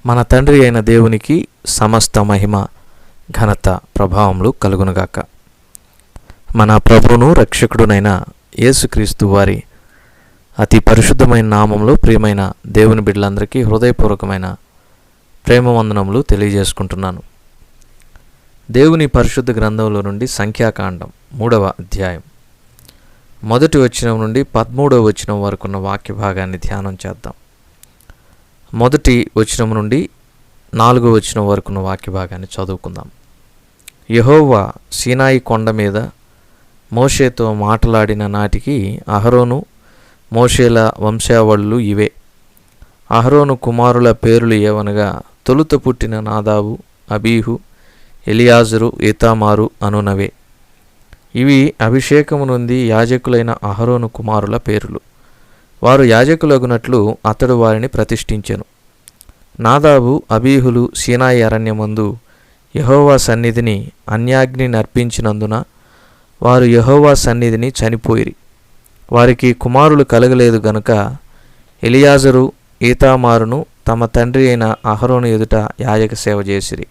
మన తండ్రి అయిన దేవునికి సమస్త మహిమ ఘనత ప్రభావములు కలుగునుగాక. మన ప్రభువును రక్షకుడునైన యేసుక్రీస్తు వారి అతి పరిశుద్ధమైన నామంలో ప్రియమైన దేవుని బిడ్డలందరికీ హృదయపూర్వకమైన ప్రేమ వందనములు తెలియజేసుకుంటున్నాను. దేవుని పరిశుద్ధ గ్రంథంలో నుండి సంఖ్యాకాండం 3వ అధ్యాయం 1వ వచనం నుండి 13వ వచనం వరకు ఉన్న వాక్య భాగాన్ని ధ్యానం చేద్దాం. 1వ వచనం నుండి 4వ వచనం వరకు ఉన్న వాక్య భాగాన్ని చదువుకుందాం. యెహోవా సీనాయి కొండ మీద మోషేతో మాట్లాడిన నాటికి అహరోను మోషేల వంశావళులు ఇవే. అహరోను కుమారుల పేర్లు ఏవనగా తొలుత పుట్టిన నాదాబు, అబీహు, ఎలియాజరు, ఈతామారు అనునవే. ఇవి అభిషేకము నుండి యాజకులైన అహరోను కుమారుల పేర్లు. వారు యాజకులగునట్లు అతడు వారిని ప్రతిష్ఠించెను. నాదాబు, అబీహులు సీనాయి అరణ్యమందు యెహోవా సన్నిధిని అన్యాగ్ని నర్పించినందున వారు యెహోవా సన్నిధిని చనిపోయిరి. వారికి కుమారులు కలగలేదు గనుక ఎలియాజరు, ఈతామారును తమ తండ్రి అయిన అహరోను ఎదుట యాజక సేవ చేసిరి.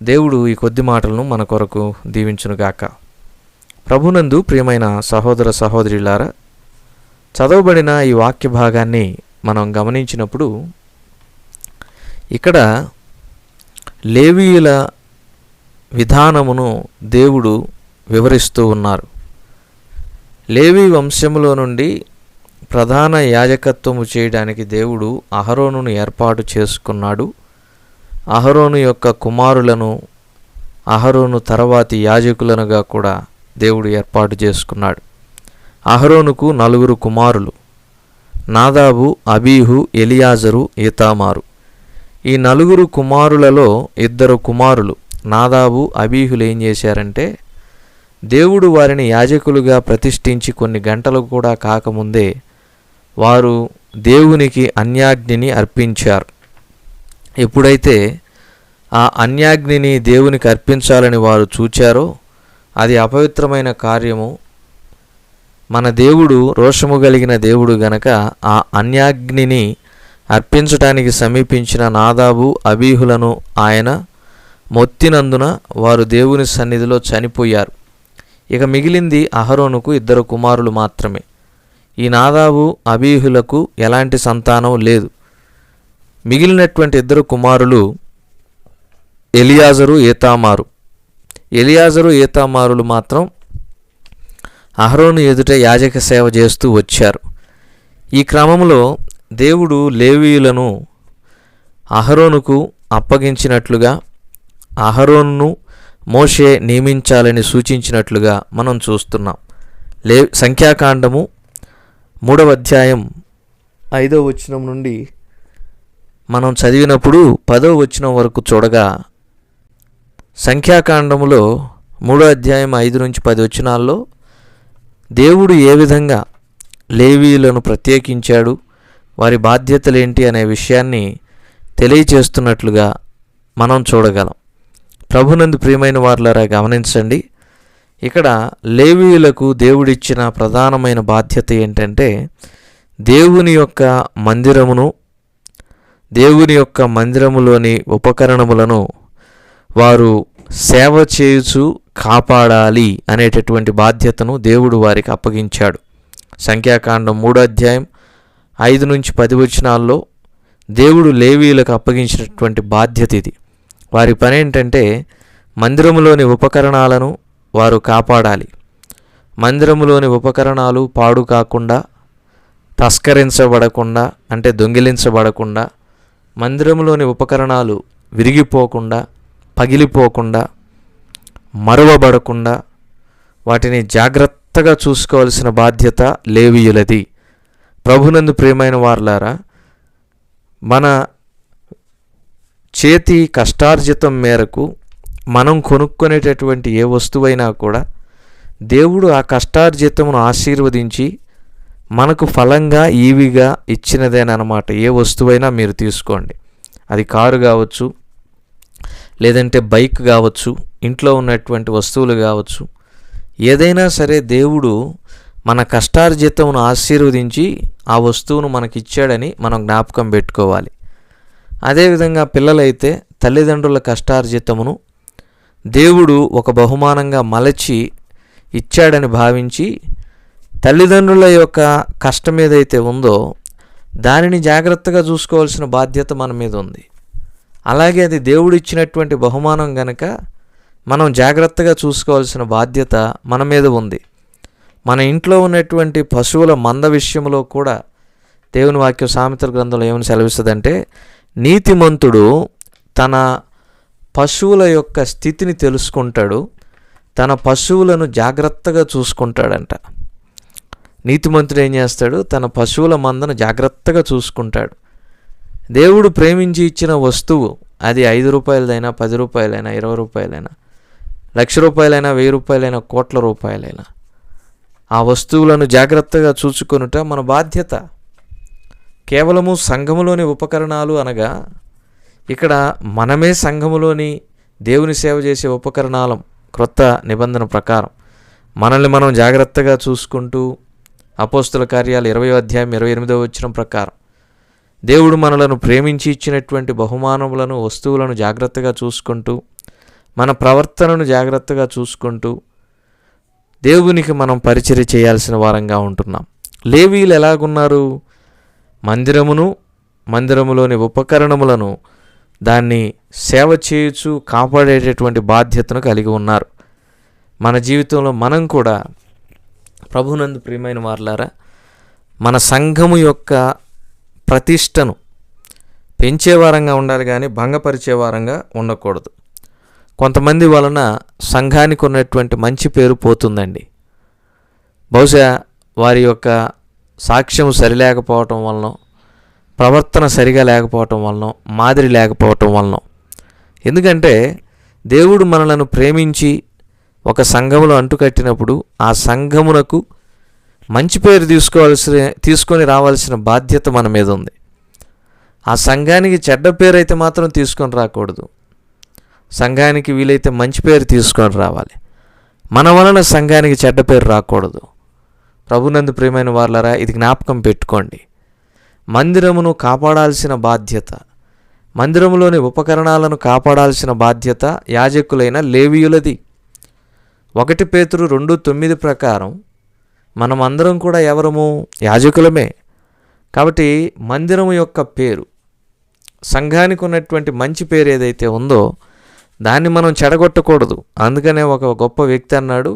దేవుడు ఈ కొద్ది మాటలను మన కొరకు దీవించునుగాక. ప్రభునందు ప్రియమైన సహోదర సహోదరులారా, చదవబడిన ఈ వాక్య భాగాన్ని మనం గమనించినప్పుడు ఇక్కడ లేవీయుల విధానమును దేవుడు వివరిస్తూ ఉన్నారు. లేవీ వంశములో నుండి ప్రధాన యాజకత్వము చేయడానికి దేవుడు అహరోనును ఏర్పాటు చేసుకున్నాడు. అహరోను యొక్క కుమారులను అహరోను తర్వాతి యాజకులనుగా కూడా దేవుడు ఏర్పాటు చేసుకున్నాడు. అహరోనుకు 4 కుమారులు, నాదాబు, అబీహు, ఎలియాజరు, ఈతామారు. ఈ 4 కుమారులలో 2 కుమారులు నాదాబు, అబీహులు ఏం చేశారంటే, దేవుడు వారిని యాజకులుగా ప్రతిష్ఠించి కొన్ని గంటలు కూడా కాకముందే వారు దేవునికి అన్యాగ్నిని అర్పించారు. ఎప్పుడైతే ఆ అన్యాగ్నిని దేవునికి అర్పించాలని వారు చూచారో అది అపవిత్రమైన కార్యము. మన దేవుడు రోషము కలిగిన దేవుడు గనక ఆ అన్యాగ్నిని అర్పించటానికి సమీపించిన నాదాబు, అబీహులను ఆయన మొత్తినందున వారు దేవుని సన్నిధిలో చనిపోయారు. ఇక మిగిలింది అహరోనుకు 2 కుమారులు మాత్రమే. ఈ నాదాబు, అబీహులకు ఎలాంటి సంతానం లేదు. మిగిలినటువంటి 2 కుమారులు ఎలియాజరు, ఈతామారు. ఎలియాజరు, ఈతామారులు మాత్రం అహరోను ఎదుట యాజక సేవ చేస్తూ వచ్చారు. ఈ క్రమంలో దేవుడు లేవీయులను అహరోనుకు అప్పగించినట్లుగా అహరోనును మోషే నియమించాలని సూచించినట్లుగా మనం చూస్తున్నాం. సంఖ్యాకాండము 3వ అధ్యాయం 5వ వచనం నుండి మనం చదివినప్పుడు 10వ వచనం వరకు చూడగా, సంఖ్యాకాండములో 3వ అధ్యాయం 5 నుంచి 10 వచనాల్లో దేవుడు ఏ విధంగా లేవీయులను ప్రత్యేకించాడు, వారి బాధ్యతలేంటి అనే విషయాన్ని తెలియచేస్తున్నట్లుగా మనం చూడగలం. ప్రభునందు ప్రియమైన వారులారా, గమనించండి. ఇక్కడ లేవీయులకు దేవుడిచ్చిన ప్రధానమైన బాధ్యత ఏంటంటే, దేవుని యొక్క మందిరములోని ఉపకరణములను వారు సేవ చేయుచు కాపాడాలి అనేటటువంటి బాధ్యతను దేవుడు వారికి అప్పగించాడు. సంఖ్యాకాండం 3వ అధ్యాయం 5 నుంచి 10 వచనాల్లో దేవుడు లేవీయులకు అప్పగించినటువంటి బాధ్యత ఇది. వారి పని ఏంటంటే, మందిరములోని ఉపకరణాలను వారు కాపాడాలి. మందిరములోని ఉపకరణాలు పాడు కాకుండా, తస్కరించబడకుండా అంటే దొంగిలించబడకుండా, మందిరములోని ఉపకరణాలు విరిగిపోకుండా, పగిలిపోకుండా, మరువబడకుండా వాటిని జాగ్రత్తగా చూసుకోవాల్సిన బాధ్యత లేవీయులది. ప్రభునందు ప్రియమైన వారులారా, మన చేతి కష్టార్జితం మేరకు మనం కొనుక్కునేటటువంటి ఏ వస్తువైనా కూడా దేవుడు ఆ కష్టార్జితమును ఆశీర్వదించి మనకు ఫలంగా ఈవిగా ఇచ్చినదేనమాట. ఏ వస్తువైనా మీరు తీసుకోండి, అది కారు కావచ్చు, లేదంటే బైక్ కావచ్చు, ఇంట్లో ఉన్నటువంటి వస్తువులు కావచ్చు, ఏదైనా సరే దేవుడు మన కష్టార్జితమును ఆశీర్వదించి ఆ వస్తువును మనకిచ్చాడని మనం జ్ఞాపకం పెట్టుకోవాలి. అదేవిధంగా పిల్లలైతే తల్లిదండ్రుల కష్టార్జితమును దేవుడు ఒక బహుమానంగా మలచి ఇచ్చాడని భావించి తల్లిదండ్రుల యొక్క కష్టం ఏదైతే ఉందో దానిని జాగ్రత్తగా చూసుకోవాల్సిన బాధ్యత మన మీద ఉంది. అలాగే అది దేవుడు ఇచ్చినటువంటి బహుమానం గనక మనం జాగ్రత్తగా చూసుకోవాల్సిన బాధ్యత మన మీద ఉంది. మన ఇంట్లో ఉన్నటువంటి పశువుల మంద విషయంలో కూడా దేవుని వాక్యం సామెతల గ్రంథంలో ఏమని సెలవిస్తుందంటే, నీతిమంతుడు తన పశువుల యొక్క స్థితిని తెలుసుకుంటాడు, తన పశువులను జాగ్రత్తగా చూసుకుంటాడంట. నీతిమంతుడు ఏం చేస్తాడు? తన పశువుల మందను జాగ్రత్తగా చూసుకుంటాడు. దేవుడు ప్రేమించి ఇచ్చిన వస్తువు అది 5 రూపాయలదైనా, 10 రూపాయలైనా, 20 రూపాయలైనా, 1,00,000 రూపాయలైనా, 1,000 రూపాయలైనా, కోట్ల రూపాయలైనా, ఆ వస్తువులను జాగ్రత్తగా చూసుకొనుట మన బాధ్యత. కేవలము సంఘములోని ఉపకరణాలు అనగా ఇక్కడ మనమే సంఘములోని దేవుని సేవ చేసే ఉపకరణాలం. క్రొత్త నిబంధన ప్రకారం మనల్ని మనం జాగ్రత్తగా చూసుకుంటూ అపోస్తుల కార్యాలు 20వ అధ్యాయం 28వ వచనం ప్రకారం దేవుడు మనలను ప్రేమించి ఇచ్చినటువంటి బహుమానములను, వస్తువులను జాగ్రత్తగా చూసుకుంటూ మన ప్రవర్తనను జాగ్రత్తగా చూసుకుంటూ దేవునికి మనం పరిచర్య చేయాల్సిన వారంగా ఉంటున్నాం. లేవీయులు ఎలాగున్నారు? మందిరములోని ఉపకరణములను దాన్ని సేవ చేయుచు కాపాడేటటువంటి బాధ్యతను కలిగి ఉన్నారు. మన జీవితంలో మనం కూడా ప్రభునందు ప్రియమైన వారలారా మన సంఘము యొక్క ప్రతిష్టను పెంచేవారంగా ఉండాలి, కానీ భంగపరిచేవారంగా ఉండకూడదు. కొంతమంది వలన సంఘానికి ఉన్నటువంటి మంచి పేరు పోతుందండి. బహుశా వారి యొక్క సాక్ష్యం సరిలేకపోవటం వలన, ప్రవర్తన సరిగా లేకపోవటం వలన, మాదిరి లేకపోవటం వలన. ఎందుకంటే దేవుడు మనలను ప్రేమించి ఒక సంఘములో అంటుకట్టినప్పుడు ఆ సంఘమునకు మంచి పేరు తీసుకొని రావాల్సిన బాధ్యత మన మీద ఉంది. ఆ సంఘానికి చెడ్డ పేరు అయితే మాత్రం తీసుకొని రాకూడదు. సంఘానికి వీలైతే మంచి పేరు తీసుకొని రావాలి. మన వలన సంఘానికి చెడ్డ పేరు రాకూడదు. ప్రభునందు ప్రియమైన వారలారా, ఇది జ్ఞాపకం పెట్టుకోండి. మందిరమును కాపాడాల్సిన బాధ్యత, మందిరములోని ఉపకరణాలను కాపాడాల్సిన బాధ్యత యాజకులైన లేవీయులది. 1 పేతురు 2:9 ప్రకారం మనమందరం కూడా ఎవరము? యాజకులమే. కాబట్టి మందిరము యొక్క పేరు, సంఘానికి ఉన్నటువంటి మంచి పేరు ఏదైతే ఉందో దాన్ని మనం చెడగొట్టకూడదు. అందుకనే ఒక గొప్ప వ్యక్తి అన్నాడు,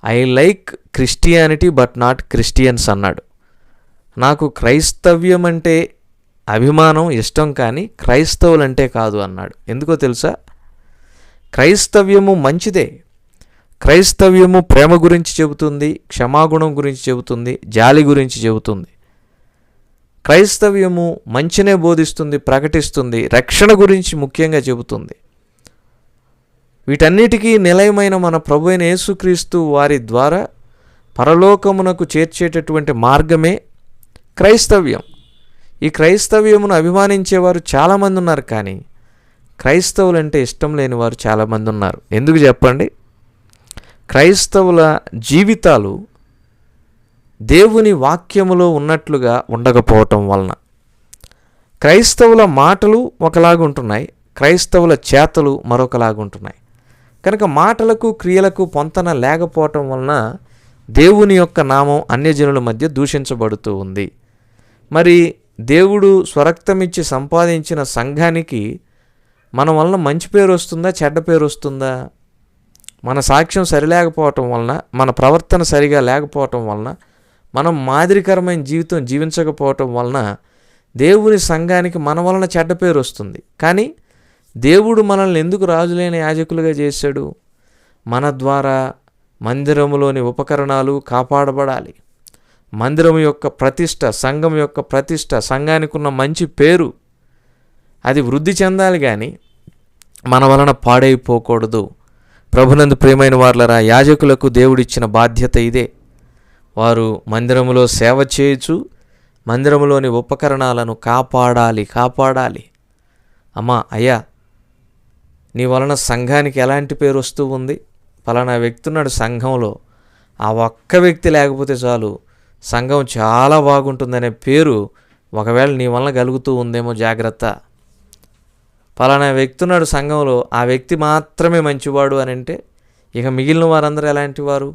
I like Christianity but not Christians అన్నాడు. నాకు క్రైస్తవ్యం అంటే అభిమానం, ఇష్టం, కానీ క్రైస్తవులంటే కాదు అన్నాడు. ఎందుకో తెలుసా? క్రైస్తవ్యము మంచిదే. క్రైస్తవ్యము ప్రేమ గురించి చెబుతుంది, క్షమాగుణం గురించి చెబుతుంది, జాలి గురించి చెబుతుంది. క్రైస్తవ్యము మంచినే బోధిస్తుంది, ప్రకటిస్తుంది, రక్షణ గురించి ముఖ్యంగా చెబుతుంది. వీటన్నిటికీ నిలయమైన మన ప్రభు అయిన యేసుక్రీస్తు వారి ద్వారా పరలోకమునకు చేర్చేటటువంటి మార్గమే క్రైస్తవ్యం. ఈ క్రైస్తవ్యమును అభిమానించేవారు చాలామంది ఉన్నారు, కానీ క్రైస్తవులంటే ఇష్టం లేని వారు చాలామంది ఉన్నారు. ఎందుకు చెప్పండి? క్రైస్తవుల జీవితాలు దేవుని వాక్యములో ఉన్నట్లుగా ఉండకపోవటం వలన. క్రైస్తవుల మాటలు ఒకలాగుంటున్నాయి, క్రైస్తవుల చేతలు మరొకలాగుంటున్నాయి. కనుక మాటలకు క్రియలకు పొంతన లేకపోవటం వలన దేవుని యొక్క నామం అన్యజనుల మధ్య దూషించబడుతూ ఉంది. మరి దేవుడు స్వరక్తమిచ్చి సంపాదించిన సంఘానికి మన వలన మంచి పేరు వస్తుందా, చెడ్డ పేరు వస్తుందా? మన సాక్ష్యం సరిలేకపోవటం వలన, మన ప్రవర్తన సరిగా లేకపోవటం వలన, మనం మాదిరికరమైన జీవితం జీవించకపోవటం వలన దేవుని సంఘానికి మన వలన చెడ్డ పేరు వస్తుంది. కానీ దేవుడు మనల్ని ఎందుకు రాజులైన యాజకులుగా చేశాడు? మన ద్వారా మందిరములోని ఉపకరణాలు కాపాడబడాలి. మందిరం యొక్క ప్రతిష్ట, సంఘం యొక్క ప్రతిష్ట, సంఘానికి ఉన్న మంచి పేరు అది వృద్ధి చెందాలి, కానీ మన వలన పాడైపోకూడదు. ప్రభునందు ప్రియమైన వారలారా, యాజకులకు దేవుడిచ్చిన బాధ్యత ఇదే. వారు మందిరములో సేవ చేయొచ్చు, మందిరములోని ఉపకరణాలను కాపాడాలి. అమ్మా, అయ్యా, నీ వలన సంఘానికి ఎలాంటి పేరు వస్తూ ఉంది? ఫలానా వ్యక్తి ఉన్నాడు సంఘంలో, ఆ ఒక్క వ్యక్తి లేకపోతే చాలు సంఘం చాలా బాగుంటుందనే పేరు ఒకవేళ నీ వలన కలుగుతూ ఉందేమో, జాగ్రత్త. పలానా వ్యక్తి ఉన్నాడు సంఘంలో, ఆ వ్యక్తి మాత్రమే మంచివాడు అని అంటే ఇక మిగిలిన వారందరూ ఎలాంటి వారు?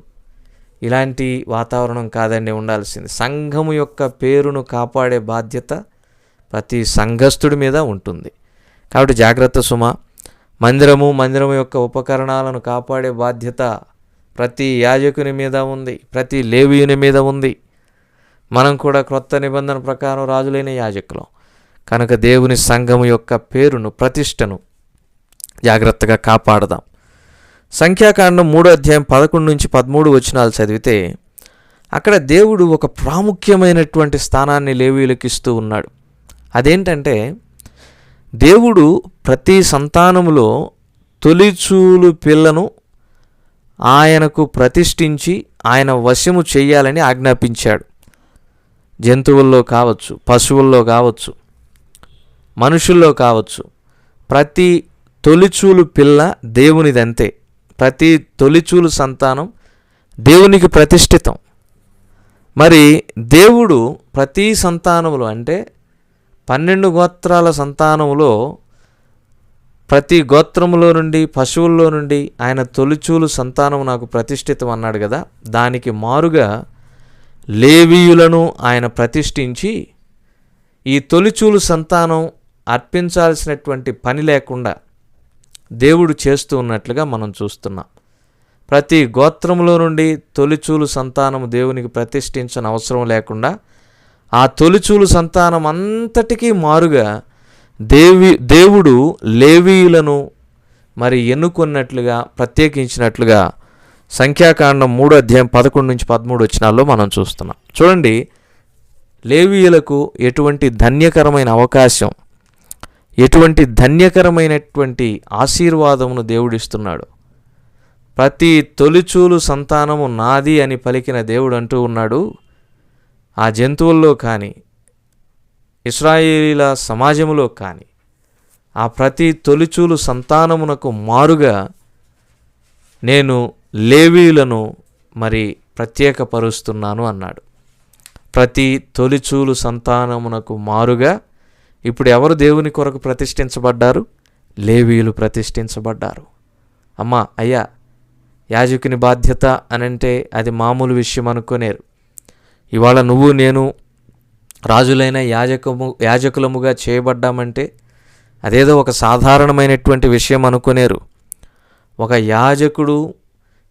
ఇలాంటి వాతావరణం కాదండి ఉండాల్సింది. సంఘము యొక్క పేరును కాపాడే బాధ్యత ప్రతి సంఘస్థుడి మీద ఉంటుంది. కాబట్టి జాగ్రత్త సుమ. మందిరము యొక్క ఉపకరణాలను కాపాడే బాధ్యత ప్రతి యాజకుని మీద ఉంది, ప్రతి లేవీయుని మీద ఉంది. మనం కూడా క్రొత్త నిబంధన ప్రకారం రాజులైన యాజకులం కనుక దేవుని సంఘము యొక్క పేరును, ప్రతిష్టను జాగ్రత్తగా కాపాడదాం. సంఖ్యాకాండం 3:11-13 వచనాలు చదివితే అక్కడ దేవుడు ఒక ప్రాముఖ్యమైనటువంటి స్థానాన్ని లేవీయులకు ఇస్తూ ఉన్నాడు. అదేంటంటే, దేవుడు ప్రతి సంతానములో తొలిచూలు పిల్లను ఆయనకు ప్రతిష్ఠించి ఆయన వశము చెయ్యాలని ఆజ్ఞాపించాడు. జంతువుల్లో కావచ్చు, పశువుల్లో కావచ్చు, మనుషుల్లో కావచ్చు, ప్రతి తొలిచూలు పిల్ల దేవునిదంతే. ప్రతి తొలిచూలు సంతానం దేవునికి ప్రతిష్ఠితం. మరి దేవుడు ప్రతి సంతానములో అంటే 12 గోత్రాల సంతానములో ప్రతి గోత్రములో నుండి, పశువుల్లో నుండి ఆయన తొలిచూలు సంతానం నాకు ప్రతిష్ఠితం అన్నాడు కదా, దానికి మారుగా లేవీయులను ఆయన ప్రతిష్ఠించి ఈ తొలిచూలు సంతానం అర్పించాల్సినటువంటి పని లేకుండా దేవుడు చేస్తూ ఉన్నట్లుగా మనం చూస్తున్నాం. ప్రతి గోత్రములో నుండి తొలిచూలు సంతానం దేవునికి ప్రతిష్ఠించని అవసరం లేకుండా ఆ తొలిచూలు సంతానం అంతటికీ మారుగా దేవుడు లేవీయులను మరి ఎన్నుకున్నట్లుగా, ప్రత్యేకించినట్లుగా సంఖ్యాకాండం 3:11-13 వచనాల్లో మనం చూస్తున్నాం. చూడండి, లేవీయులకు ఎటువంటి ధన్యకరమైన అవకాశం, ఎటువంటి ధన్యకరమైనటువంటి ఆశీర్వాదమును దేవుడిస్తున్నాడు. ప్రతి తొలిచూలు సంతానము నాది అని పలికిన దేవుడు అంటూ ఉన్నాడు, ఆ జంతువుల్లో కానీ, ఇశ్రాయేలీల సమాజములో కానీ ఆ ప్రతి తొలిచూలు సంతానమునకు మారుగా నేను లేవీయులను మరి ప్రత్యేకపరుస్తున్నాను అన్నాడు. ప్రతి తొలిచూలు సంతానమునకు మారుగా ఇప్పుడు ఎవరు దేవుని కొరకు ప్రతిష్ఠించబడ్డారు? లేవీయులు ప్రతిష్ఠించబడ్డారు. అమ్మా, అయ్యా, యాజకుని బాధ్యత అనంటే అది మామూలు విషయం అనుకోనేరు. ఇవాళ నువ్వు నేను రాజులైన యాజకులముగా చేయబడ్డామంటే అదేదో ఒక సాధారణమైనటువంటి విషయం అనుకునేరు. ఒక యాజకుడు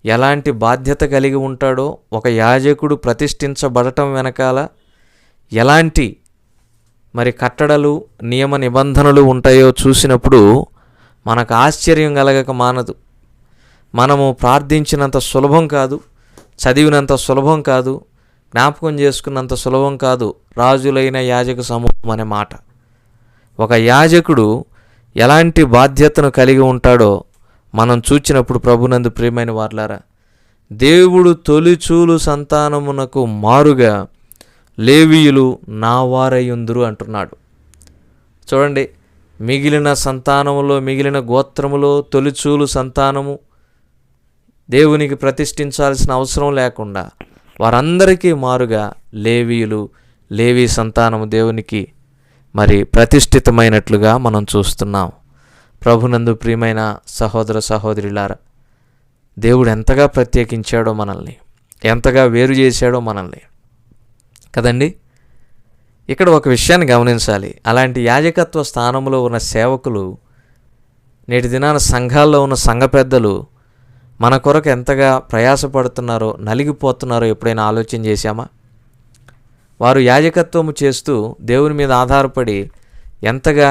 ఎలాంటి బాధ్యత కలిగి ఉంటాడో, ఒక యాజకుడు ప్రతిష్ఠించబడటం వెనకాల ఎలాంటి మరి కట్టడలు, నియమ నిబంధనలు ఉంటాయో చూసినప్పుడు మనకు ఆశ్చర్యం కలగక మానదు. మనము ప్రార్థించినంత సులభం కాదు, చదివినంత సులభం కాదు, జ్ఞాపకం చేసుకున్నంత సులభం కాదు రాజులైన యాజక సమూహం అనే మాట. ఒక యాజకుడు ఎలాంటి బాధ్యతను కలిగి ఉంటాడో మనం చూచినప్పుడు ప్రభునందు ప్రియమైన వారలారా, దేవుడు తొలిచూలు సంతానమునకు మారుగా లేవీయులు నా వారయుందురు అంటున్నాడు. చూడండి, మిగిలిన సంతానములో, మిగిలిన గోత్రములో తొలిచూలు సంతానము దేవునికి ప్రతిష్ఠించాల్సిన అవసరం లేకుండా వారందరికీ మారుగా లేవీయులు, లేవీ సంతానము దేవునికి మరి ప్రతిష్ఠితమైనట్లుగా మనం చూస్తున్నాం. ప్రభునందు ప్రియమైన సహోదర సహోదరులారా, దేవుడు ఎంతగా ప్రత్యేకించాడో మనల్ని, ఎంతగా వేరు చేశాడో మనల్ని కదండి. ఇక్కడ ఒక విషయాన్ని గమనించాలి. అలాంటి యాజకత్వ స్థానంలో ఉన్న సేవకులు, నేటి దినాన సంఘాల్లో ఉన్న సంఘ పెద్దలు మన కొరకు ఎంతగా ప్రయాసపడుతున్నారో, నలిగిపోతున్నారో ఎప్పుడైనా ఆలోచన చేశామా? వారు యాజకత్వము చేస్తూ దేవుని మీద ఆధారపడి ఎంతగా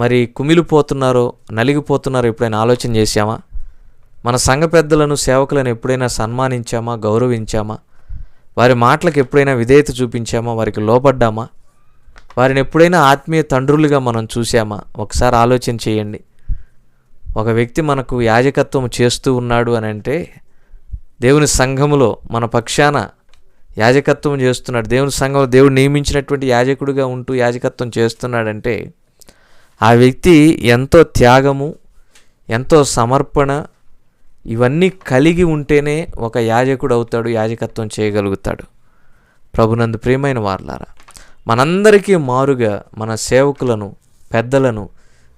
మరి కుమిలిపోతున్నారో, నలిగిపోతున్నారో ఎప్పుడైనా ఆలోచన చేశామా? మన సంఘ పెద్దలను, సేవకులను ఎప్పుడైనా సన్మానించామా, గౌరవించామా? వారి మాటలకు ఎప్పుడైనా విధేయత చూపించామా? వారికి లోపడ్డామా? వారిని ఎప్పుడైనా ఆత్మీయ తండ్రులుగా మనం చూసామా? ఒకసారి ఆలోచన చేయండి. ఒక వ్యక్తి మనకు యాజకత్వం చేస్తూ ఉన్నాడు అని అంటే, దేవుని సంఘములో మన పక్షాన యాజకత్వం చేస్తున్నాడు, దేవుని సంఘంలో దేవుడు నియమించినటువంటి యాజకుడిగా ఉంటూ యాజకత్వం చేస్తున్నాడంటే ఆ వ్యక్తి ఎంతో త్యాగము, ఎంతో సమర్పణ ఇవన్నీ కలిగి ఉంటేనే ఒక యాజకుడు అవుతాడు, యాజకత్వం చేయగలుగుతాడు. ప్రభునందు ప్రియమైన వారలారా, మనందరికీ మారుగా మన సేవకులను, పెద్దలను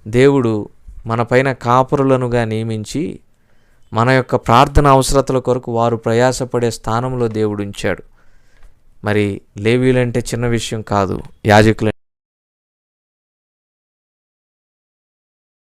దేవుడు మన పైన కాపురులనుగా నియమించి మన యొక్క ప్రార్థన అవసరతల కొరకు వారు ప్రయాసపడే స్థానంలో దేవుడు ఉంచాడు. మరి లేవీలంటే చిన్న విషయం కాదు, యాజకులు